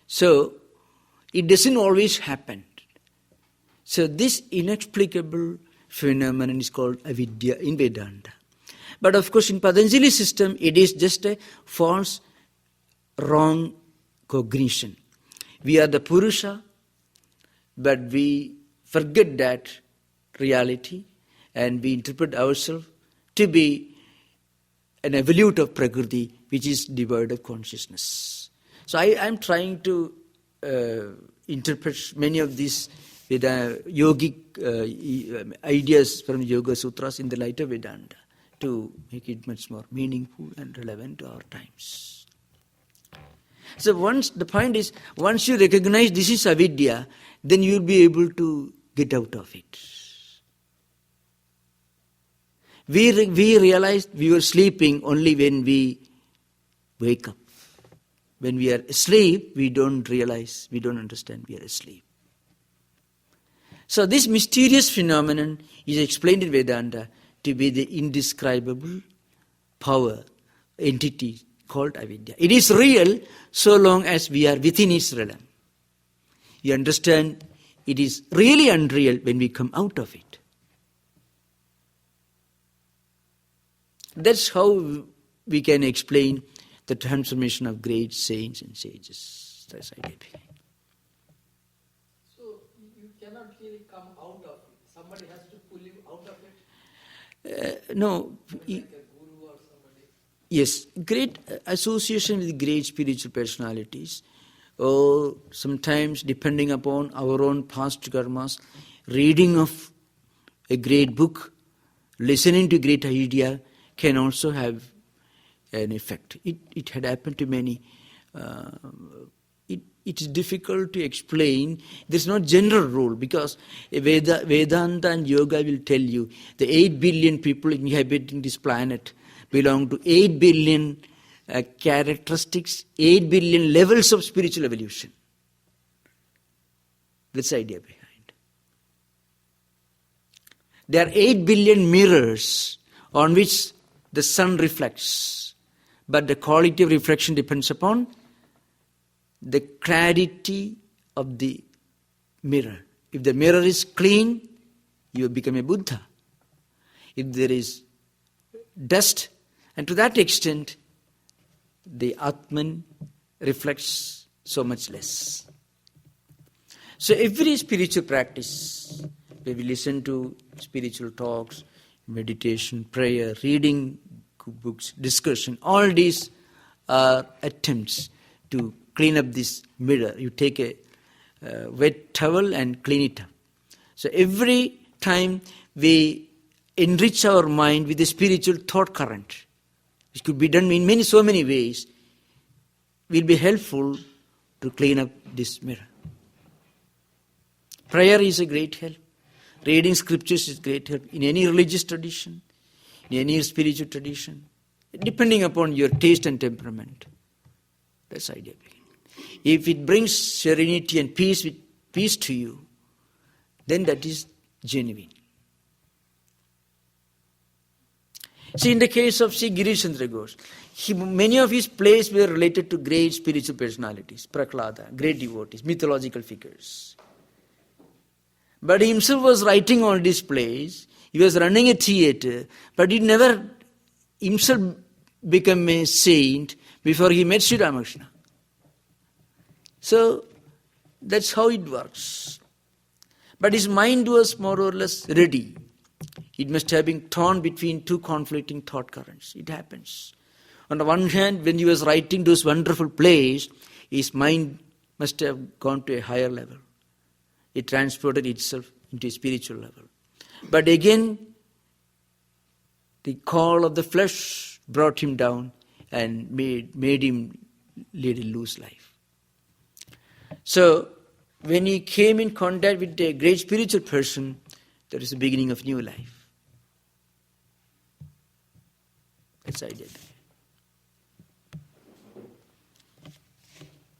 So it doesn't always happen. So this inexplicable phenomenon is called avidya in Vedanta. But of course in Patanjali system, it is just a false, wrong cognition. We are the Purusha, but we forget that reality and we interpret ourselves to be an evolute of Prakriti, which is devoid of consciousness. So I am trying to interpret many of these yogic ideas from Yoga Sutras in the light of Vedanta to make it much more meaningful and relevant to our times. So the point is, once you recognize this is avidya, then you will be able to get out of it. We realized we were sleeping only when we wake up. When we are asleep, we don't realize, we don't understand we are asleep. So this mysterious phenomenon is explained in Vedanta to be the indescribable power, entity called avidya. It is real so long as we are within its realm. You understand it is really unreal when we come out of it. That's how we can explain the transformation of great saints and sages. That's idea. So you cannot really come out of it. Somebody has to pull you out of it. No. Like a guru or somebody. Yes, great association with great spiritual personalities, or sometimes depending upon our own past karmas, reading of a great book, listening to great idea can also have an effect. It had happened to many. It is difficult to explain. There's no general rule because Vedanta and Yoga will tell you the 8 billion people inhabiting this planet belong to 8 billion characteristics, 8 billion levels of spiritual evolution. That's the idea behind. There are 8 billion mirrors on which the sun reflects. But the quality of reflection depends upon the clarity of the mirror. If the mirror is clean, you become a Buddha. If there is dust, and to that extent, the Atman reflects so much less. So every spiritual practice, where we listen to spiritual talks, meditation, prayer, reading books, discussion, all these are attempts to clean up this mirror. You take a wet towel and clean it up. So every time we enrich our mind with a spiritual thought current, which could be done in so many ways, will be helpful to clean up this mirror. Prayer is a great help. Reading scriptures is great help in any religious tradition, in any spiritual tradition, depending upon your taste and temperament. That's the idea. If it brings serenity and peace to you, then that is genuine. See, in the case of Girish Chandra Ghosh, many of his plays were related to great spiritual personalities, Prahlada, great devotees, mythological figures. But he himself was writing all these plays, he was running a theatre, but he never himself became a saint before he met Sri Ramakrishna. So, that's how it works. But his mind was more or less ready. It must have been torn between two conflicting thought currents. It happens. On the one hand, when he was writing those wonderful plays, his mind must have gone to a higher level. It transported itself into a spiritual level. But again, the call of the flesh brought him down and made him lead a loose life. So, when he came in contact with a great spiritual person, that is the beginning of new life. That's the idea.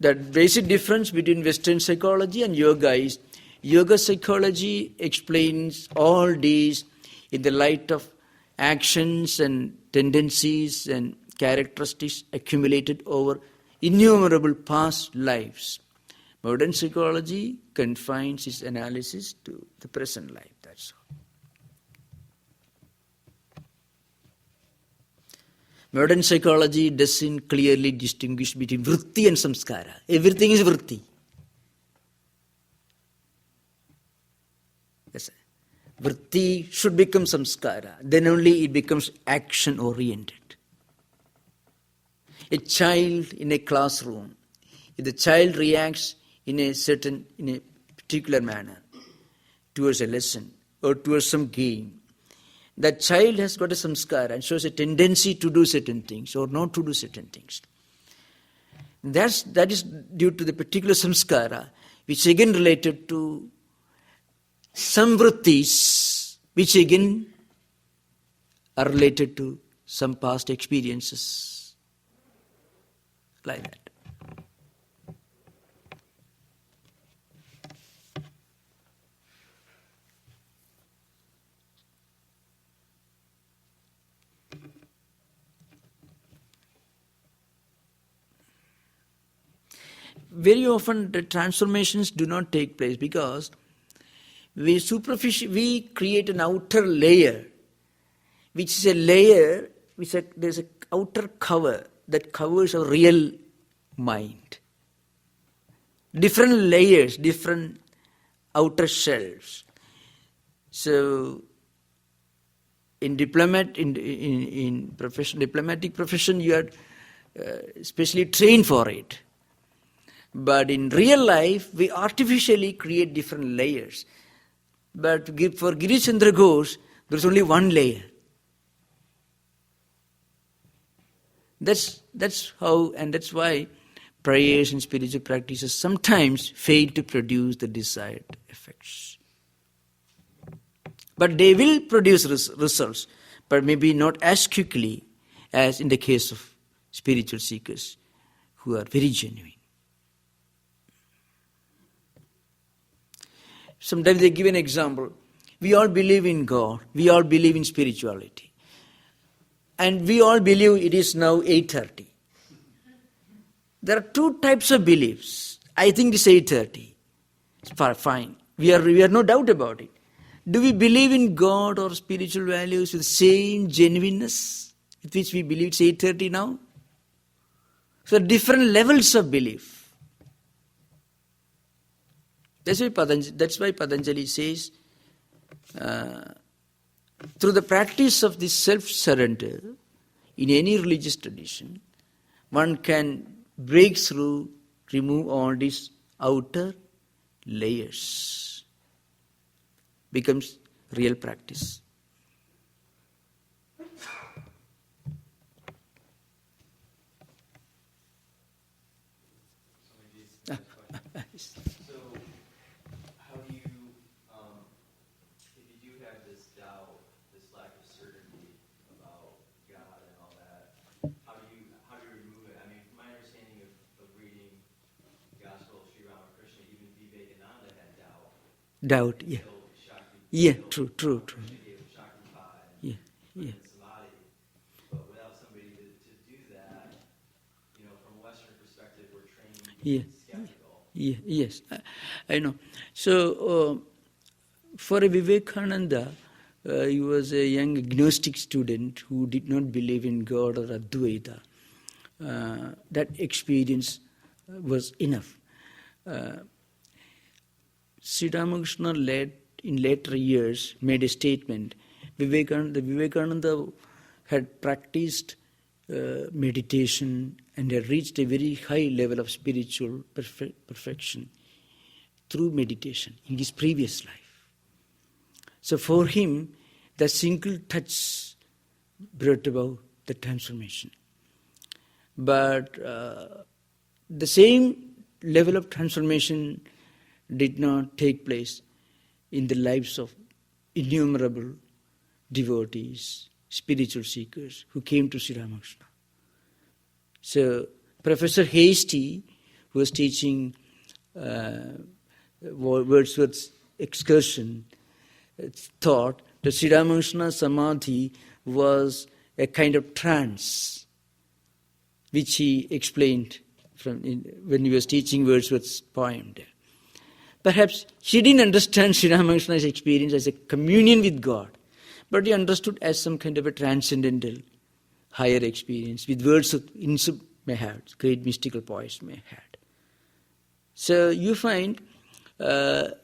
The basic difference between Western psychology and yoga is yoga psychology explains all these in the light of actions and tendencies and characteristics accumulated over innumerable past lives. Modern psychology confines its analysis to the present life, that's all. Modern psychology doesn't clearly distinguish between vritti and samskara. Everything is vritti. Yes. Vritti should become samskara. Then only it becomes action-oriented. A child in a classroom, if the child reacts in a particular manner towards a lesson or towards some game, that child has got a samskara and shows a tendency to do certain things or not to do certain things. That is due to the particular samskara, which again related to some vrittis, which again are related to some past experiences. Like that. Very often the transformations do not take place because we create an outer layer, which is a layer, there's an outer cover that covers our real mind. Different layers, different outer shells. So, in diplomatic profession, you are specially trained for it. But in real life, we artificially create different layers. But for Girish Chandra Ghosh, there is only one layer. That's how, and that's why prayers and spiritual practices sometimes fail to produce the desired effects. But they will produce results, but maybe not as quickly as in the case of spiritual seekers who are very genuine. Sometimes they give an example. We all believe in God. We all believe in spirituality. And we all believe it is now 8:30. There are two types of beliefs. I think it's 8:30. It's fine. We are no doubt about it. Do we believe in God or spiritual values with the same genuineness with which we believe it's 8:30 now? So different levels of belief. That's why Patanjali says, through the practice of this self-surrender, in any religious tradition, one can break through, remove all these outer layers. Becomes real practice. So, how do you, if you do have this doubt, this lack of certainty about God and all that, how do you remove it? I mean, from my understanding of reading the Gospel of Sri Ramakrishna, even Vivekananda had doubt. Doubt, yeah. Yeah, true. Yeah. But without somebody to do that, from a Western perspective, we're trained to Yeah. be skeptical. Yeah, yes, I know. So, for a Vivekananda, he was a young agnostic student who did not believe in God or Advaita. That experience was enough. Sri Ramakrishna in later years made a statement. Vivekananda had practiced meditation and had reached a very high level of spiritual perfection through meditation in his previous life. So for him, the single touch brought about the transformation. But the same level of transformation did not take place in the lives of innumerable devotees, spiritual seekers who came to Sri Ramakrishna. So Professor Hasty, who was teaching Wordsworth's excursion, thought that Sri Ramakrishna Samadhi was a kind of trance, which he explained when he was teaching Wordsworth's poem there. Perhaps he didn't understand Sri Ramakrishna's experience as a communion with God, but he understood as some kind of a transcendental, higher experience, with words of Insup may have, great mystical poets may have. So you find the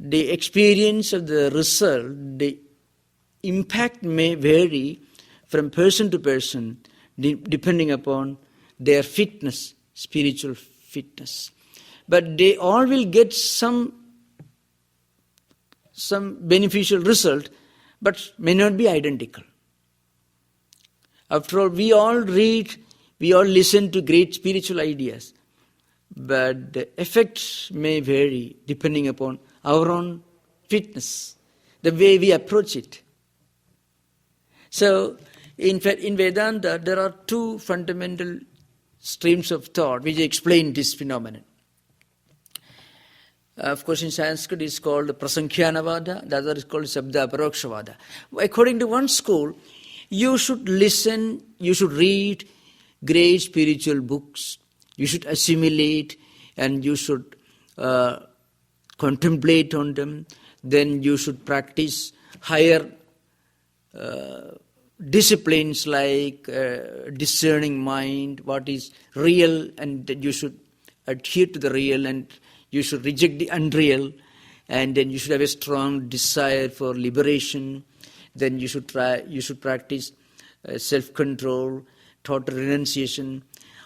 experience of the result, the impact may vary from person to person, depending upon their fitness, spiritual fitness. But they all will get some beneficial result, but may not be identical. After all, we all read, we all listen to great spiritual ideas, but the effects may vary depending upon our own fitness, the way we approach it. So, in fact, in Vedanta, there are two fundamental streams of thought which explain this phenomenon. Of course, in Sanskrit, it's called Prasankhyanavada, the other is called Sabda Aparokshavada. According to one school, you should listen, you should read great spiritual books, you should assimilate, and you should contemplate on them. Then you should practice higher disciplines like discerning mind, what is real, and that you should adhere to the real, and you should reject the unreal, and then you should have a strong desire for liberation. Then you should practice self-control, total renunciation.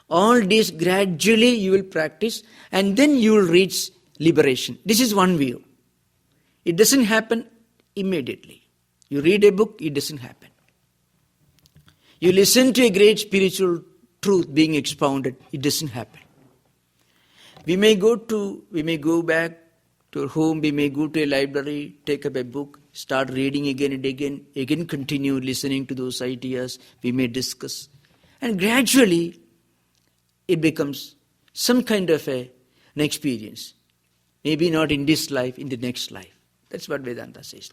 All these gradually you will practice, and then you will reach liberation. This is one view. It doesn't happen immediately. You read a book, it doesn't happen. You listen to a great spiritual truth being expounded, it doesn't happen. We may go back to our home, we may go to a library, take up a book, start reading again and again continue listening to those ideas, we may discuss. And gradually, it becomes some kind of an experience. Maybe not in this life, in the next life. That's what Vedanta says.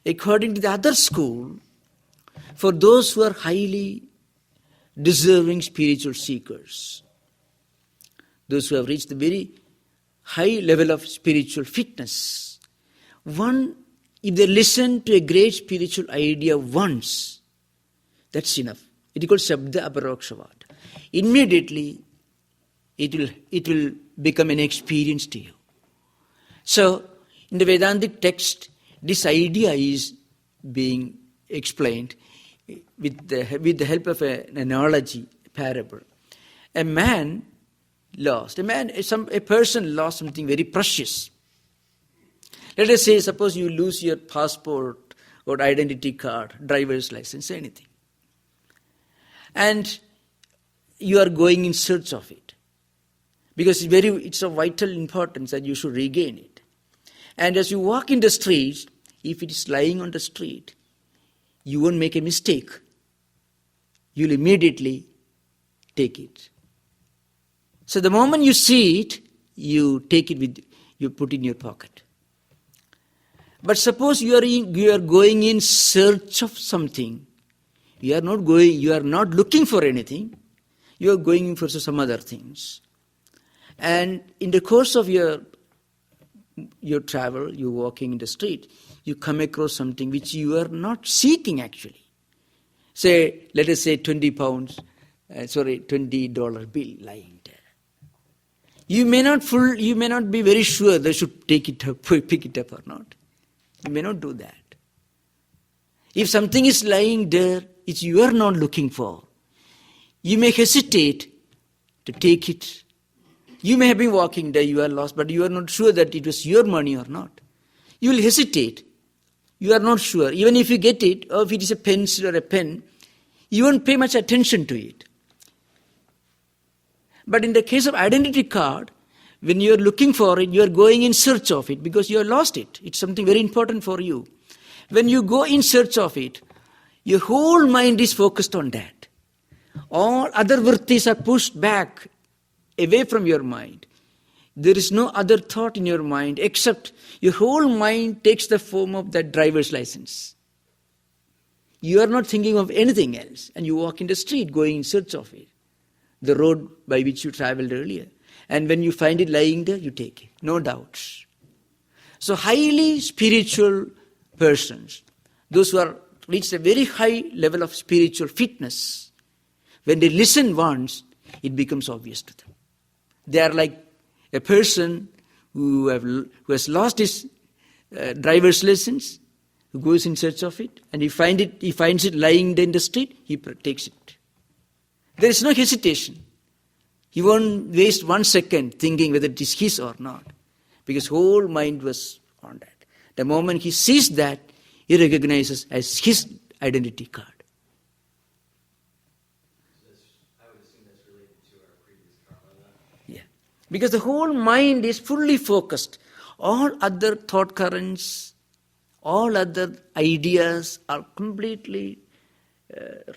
According to the other school, for those who are highly deserving spiritual seekers, those who have reached the very high level of spiritual fitness, if they listen to a great spiritual idea once, that's enough. It is called Shabda Aparokshavad. Immediately, it will become an experience to you. So, in the Vedantic text, this idea is being explained with the help of an analogy, a parable. A person lost something very precious. Let us say, suppose you lose your passport or identity card, driver's license, anything. And you are going in search of it. Because it's of vital importance that you should regain it. And as you walk in the streets, if it is lying on the street, you won't make a mistake. You'll immediately take it. So the moment you see it, you take it you put it in your pocket. But suppose you are going in search of something. You are not looking for anything. You are going for some other things. And in the course of your travel, you're walking in the street, you come across something which you are not seeking actually. Let us say $20 bill lying there. You may not be very sure they should take it up, pick it up or not. You may not do that. If something is lying there which you are not looking for, you may hesitate to take it. You may have been walking there, you are lost, but you are not sure that it was your money or not. You will hesitate. You are not sure. Even if you get it, or if it is a pencil or a pen, you won't pay much attention to it. But in the case of identity card, when you are looking for it, you are going in search of it because you have lost it. It's something very important for you. When you go in search of it, your whole mind is focused on that. All other vrittis are pushed back away from your mind. There is no other thought in your mind except your whole mind takes the form of that driver's license. You are not thinking of anything else, and you walk in the street going in search of it, the road by which you traveled earlier. And when you find it lying there, you take it, no doubts. So highly spiritual persons, those who are reached a very high level of spiritual fitness, when they listen once, it becomes obvious to them. They are like a person who has lost his driver's license, who goes in search of it, and he finds it lying there in the street, he takes it. There is no hesitation. He won't waste 1 second thinking whether it is his or not, because whole mind was on that. The moment he sees that, he recognizes as his identity card. I would assume that's related to our previous karma then. Yeah, because the whole mind is fully focused. All other thought currents, all other ideas are completely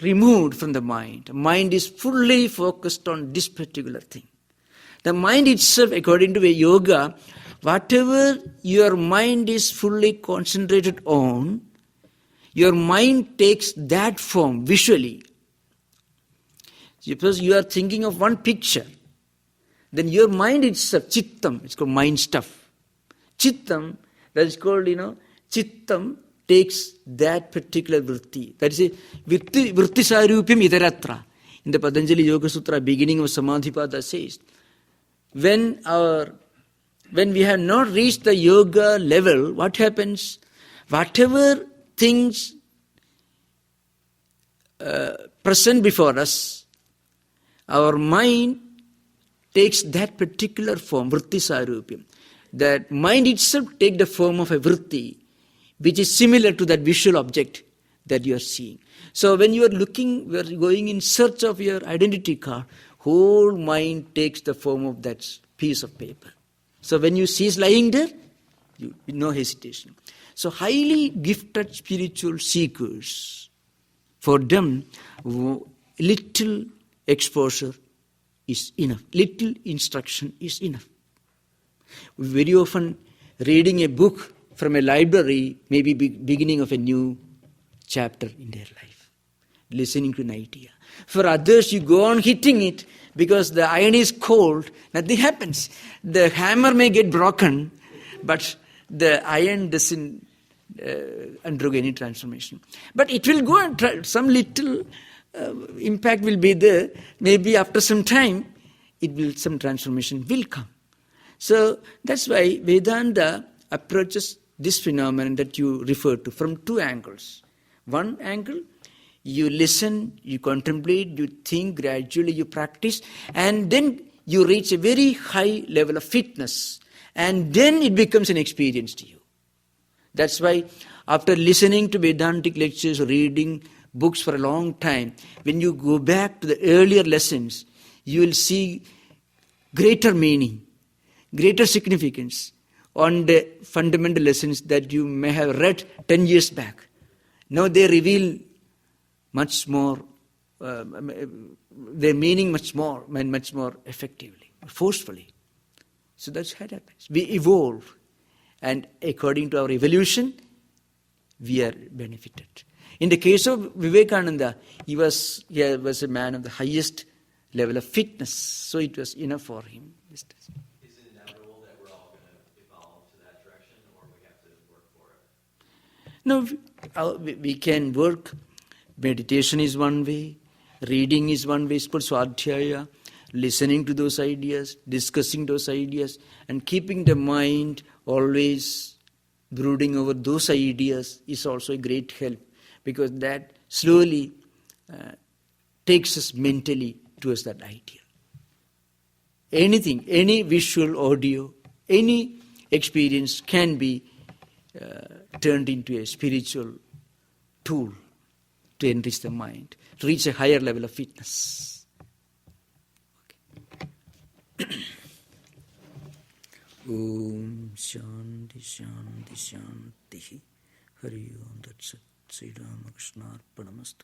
removed from the mind. Mind is fully focused on this particular thing. The mind itself, according to a yoga, whatever your mind is fully concentrated on, your mind takes that form visually. Suppose you are thinking of one picture, then your mind itself, chittam, it's called mind stuff. Chittam, that is called, chittam takes that particular vritti. That is a vritti sarupyam idaratra. In the Patanjali Yoga Sutra, beginning of Samadhipada says, when we have not reached the yoga level, what happens? Whatever things present before us, our mind takes that particular form, vritti sarupyam. That mind itself takes the form of a vritti, which is similar to that visual object that you are seeing. So when you are going in search of your identity card, whole mind takes the form of that piece of paper. So when you see it lying there, no hesitation. So highly gifted spiritual seekers, for them, little exposure is enough. Little instruction is enough. Very often, reading a book from a library may be beginning of a new chapter in their life. Listening to an idea. For others, you go on hitting it because the iron is cold, nothing happens. The hammer may get broken, but the iron doesn't undergo any transformation. But it will go and some little impact will be there. Maybe after some time, some transformation will come. So that's why Vedanta approaches this phenomenon that you refer to from two angles. One angle, you listen, you contemplate, you think, gradually you practice, and then you reach a very high level of fitness, and then it becomes an experience to you. That's why after listening to Vedantic lectures, reading books for a long time, when you go back to the earlier lessons, you will see greater meaning, greater significance on the fundamental lessons that you may have read 10 years back. Now they reveal much more, their meaning much more effectively, forcefully. So that's how it happens. We evolve, and according to our evolution, we are benefited. In the case of Vivekananda, he was a man of the highest level of fitness, so it was enough for him. Is it inevitable that we're all going to evolve to that direction, or we have to work for it? No, we can work. Meditation is one way, reading is one way, swadhyaya, listening to those ideas, discussing those ideas, and keeping the mind always brooding over those ideas is also a great help, because that slowly takes us mentally towards that idea. Anything, any visual, audio, any experience can be turned into a spiritual tool to enrich the mind, to reach a higher level of fitness. Okay. Om Shanti Shanti Shanti Hari Om Tat Sat Sri Ramakrishna Arpanamastu.